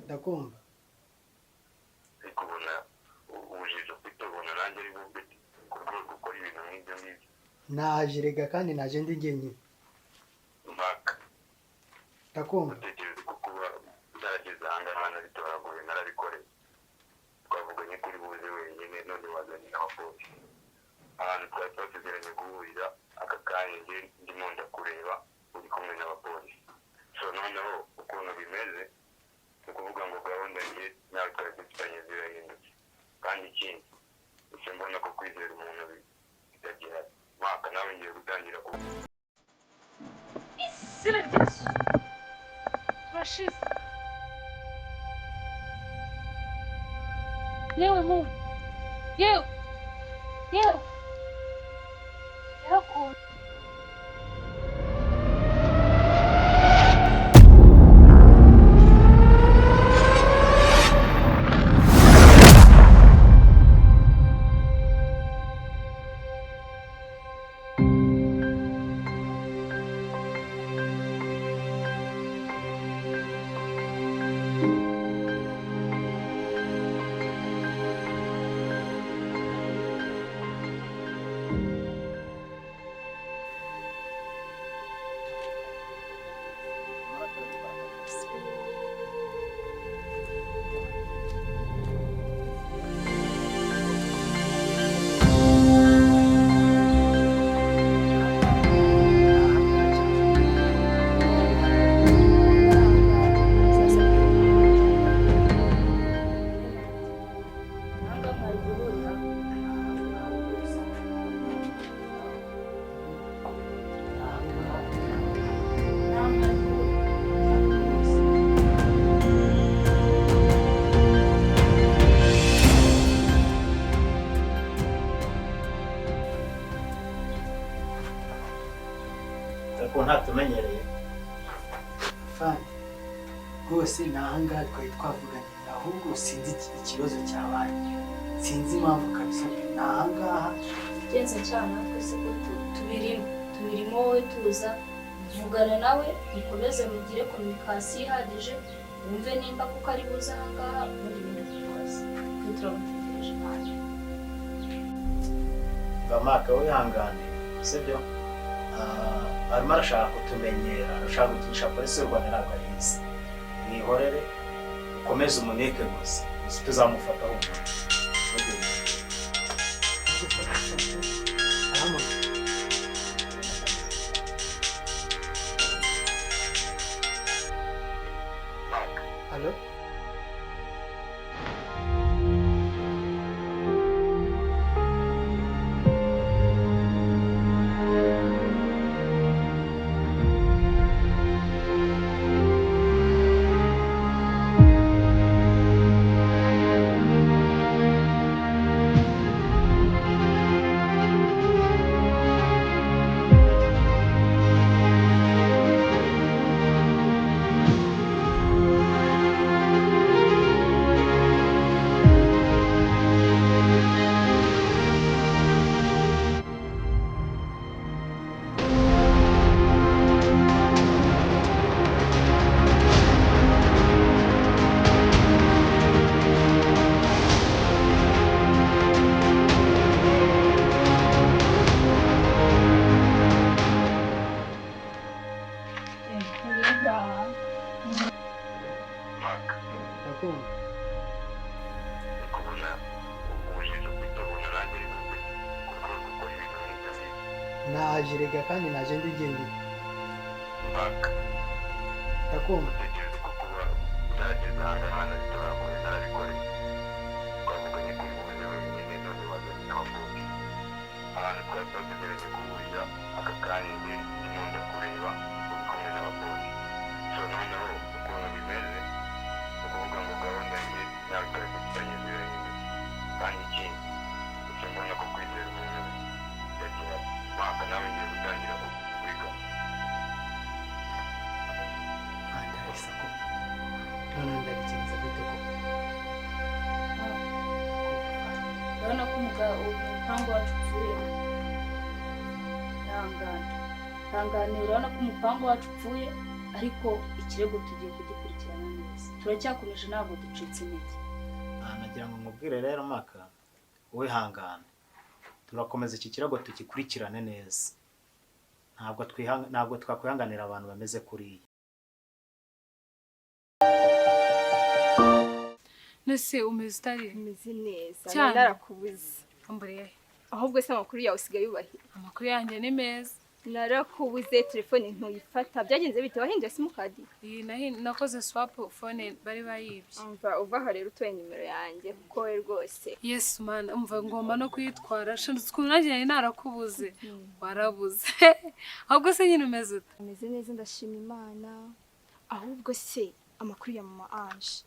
ndakumva. Kubona ubujije kwitobona nanjye ari bumve kurwo gukora ibintu nk'ibyo ngibyo. Naje rega kandi naje ndi njyenyine. Maka. Ndakumva. Utekereza ko kuba uzageza ahangaha nabitoraguye narabikoreye. Twavuganye kuri buze wenyine none wazanye n'abapolisi. Ahantu twari twasezeranye guhurira aka kanya njye ndimo ndakureba uri kumwe n'abapolisi. So noneho ukuntu bimeze ni ukuvuga ngo gahunda ye nawe twari dufitanye zirahindutse. Kandi ikindi ese mbona ko kwizera umuntu bitagira Maka nawe ngiye gutangira ku izina ry'Yesu turashize. Yewe mu yewe yarakunda. Ntatumenyereye Fani rwose nahanga twari twavuganye ahubwo sinzi ikibazo cyabaye, sinzi impamvu kabisa. Nahangaha genza cyane twese ko tubirimo wowe tuza vugana nawe mukomeze mugire communication ihagije wumve nimba kuko ari buza ahangaha muri bintu byose turamutegereje nawe. Maka wihangane sibyo. Arimo arashaka kutumenyera, arashaka gukinisha polisi y'u Rwanda ntabwo ayizi. Mwihorere ukomeze umuneke gusa tuzamufataho. Halo? Naje rega kandi naje ndi njyenyine. Ndakumva. utekereza ko kuba uzageza ahangaha nabitoraguye narabikoreye. Twavuganye kuri buze wenyine none wazanye n'abapolisi. Ahantu twari twasezeranye guhurira aka kanya njye ndimo ndakureba uri kumwe n'abapolisi. So noneho ukuntu bimeze ni ukuvuga ngo gahunda ye nawe twari dufitanye zirahindutse. Kandi ikindi ese mbona ko kwizera umuntu bitagira Maka nawe ngiye gutangira kwiga. Andahisa ko none ndabigenza gute koko? urabona ko umupangu wacu upfuye. Ihangane urabona ko umupangu wacu upfuye ariko ikirego tugiye kugikurikirana neza, turacyakomeje ntabwo ducitse intege. nagira ngo nkubwire rero maka wihangane, turakomeza iki kirego tugikurikirane neza, ntabwo twakwihanganira abantu bameze kuriya. Nese umeze utari? Umeze neza Cyane. narakubuze. Amburiye. Ahubwo se amakuru yawe usigaye yubahiye. Amakuru yanjye ni meza. Narakubuze, telefone ntuyifata. Byagenze bite? Wahinduye simukadi? Iyi nakoze swap phone bari bayibye. Umva uva aho rero utoye nimero yanjye kuko we rwose. Yes man, umva ngomba no kuyitwara. Shanze ukuntu nagiye narakubuze. Warabuze. Ahubwo se nyine umeze ute? Umeze neza ndashima Imana. Ahubwo se amakuru ya mama Ange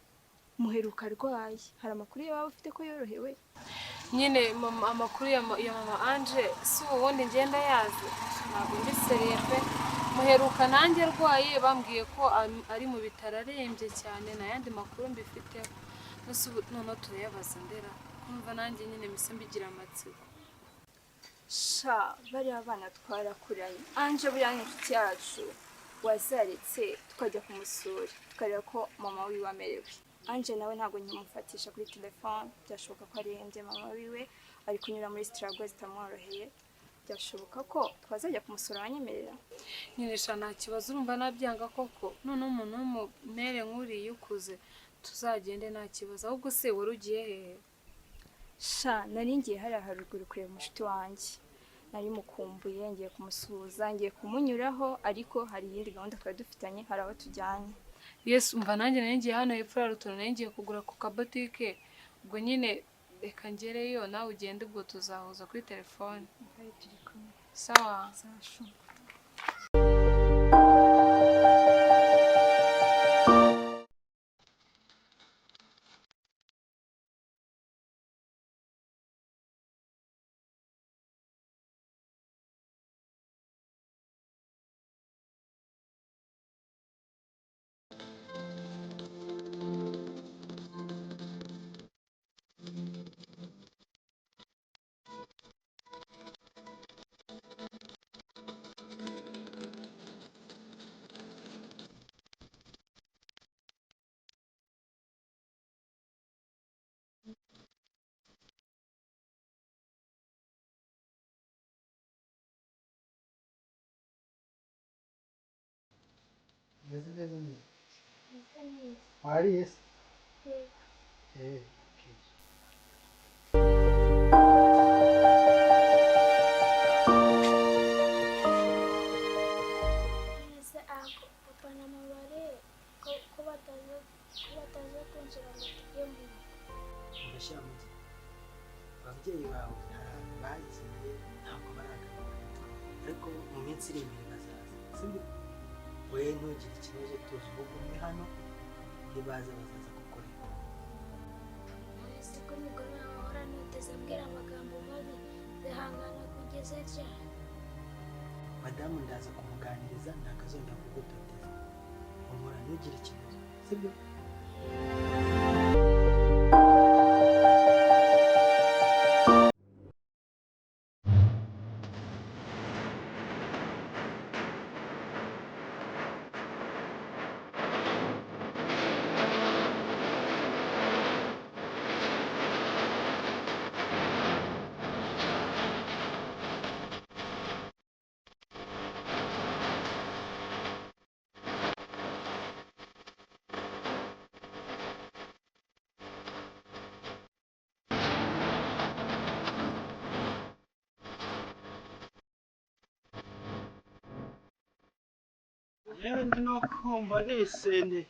muheruka arwaye, hari amakuru yawe ufite ko yorohewe? Nyine amakuru ya mama Ange si ubundi ngenda yazi, ntabwo ndi seriye. Muheruka nanjye arwaye, bambwiye ko ari mu bitaro arembye cyane, nta yandi makuru mbifiteho. Noneho turayabaza ndera, kumva nanjye nyine mise mbigira amatsiko. Sha bariya bana twarakuranye. Ange buriya ni inshuti yacu, wazaretse tukajya kumusura tukareba ko mama wiwe amerewe. Ange nawe ntabwo nkimufatisha kuri telefone, byashoboka ko arembye, mama wiwe ari kunyura muri struggle zitamworoheye, byashoboka ko twazajya kumusura abanyemerera. Nyine sha nta kibazo, urumva nabyanga koko, none umuntu w'umumere nk'uriya ukuze tuzagende nta kibazo. Ahubwo se wari ugiye hehe? Sha nari ngiye hariya haruguru kureba umushuti wanjye, nari mukumbuye, ngiye kumusuhuza, ngiye kumunyuraho, ariko hari iyindi gahunda twari dufitanye, hari aho tujyanye. Yes, umva nanjye ngiye hano hepfo ya Rutono, ngiye kugura ku kabotike. Ubwo nyine reka ngereyo, nawe ugende, ubwo tuzahuza kuri telefone. Sawa. Wariye se? Papa na mama ko bataza kwinjira mu gihembo. Ndashyira mu gihe ababyeyi bawe bagiye ntabwo baragaruka, ariko mu minsi iri imbere bazaza, sibyo? We ntugire ikibazo, tuzi ubu umwe hano, nibaza bazaza kukureba. Ese ko umugore wawe ahora anoteza ambwira amagambo mabi, zihangana kugeza ryari? Madamu ndaza kumuganiriza, ntakazongera kugutoteza. Humura ntugire ikibazo, sibyo? yewe no kumva nisende,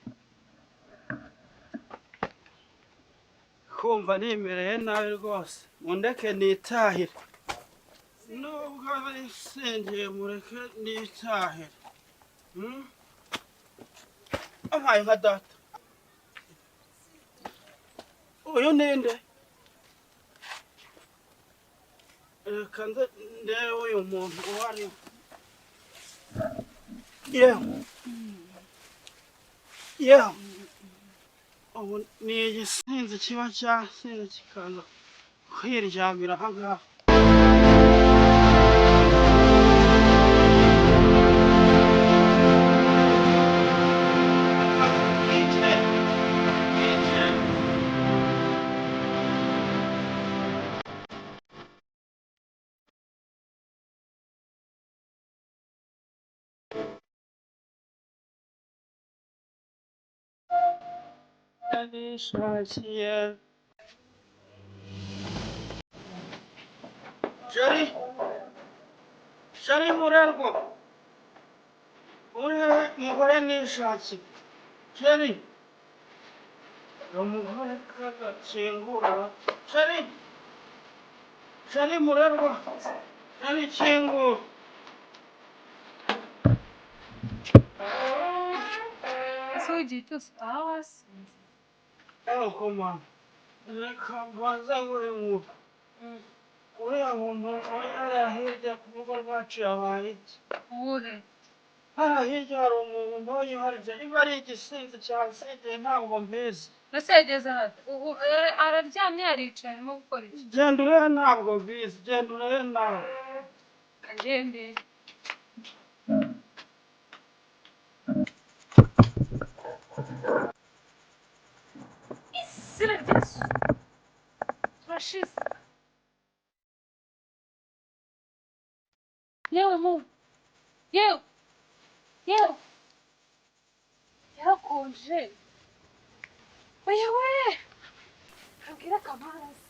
kumva nimereye nabi rwose, mundeke nitahire. Nubwo nisengeye mureke nitahire. Ampaye nka data. Uyu ninde? Reka ndebe uyu muntu uwo ari we. Yewe ubu ni igisinzi kiba cyasinze kikaza kwiryamira aha ngaha. nishakiye shari murerwa umugore nishakiye shari umugore kagakingura shari murerwa shari kingura ese igihe cyose utaha wasinze koma reka mbanza ngure nkuru uriya muntu hariya hirya ku rugo rwacu yabaye iki uwuhe hariya hirya hari umuntu mbonye harya niba ari igisinzi cyasinziriye ntabwo mbizi ese yageze hano araryamye yaricaye arimo gukora iki genda urebe ntabwo mbizi genda urebe nawe kagende izina rya yesu turashize yewe mu yewe yarakonje oya we abwira akamazi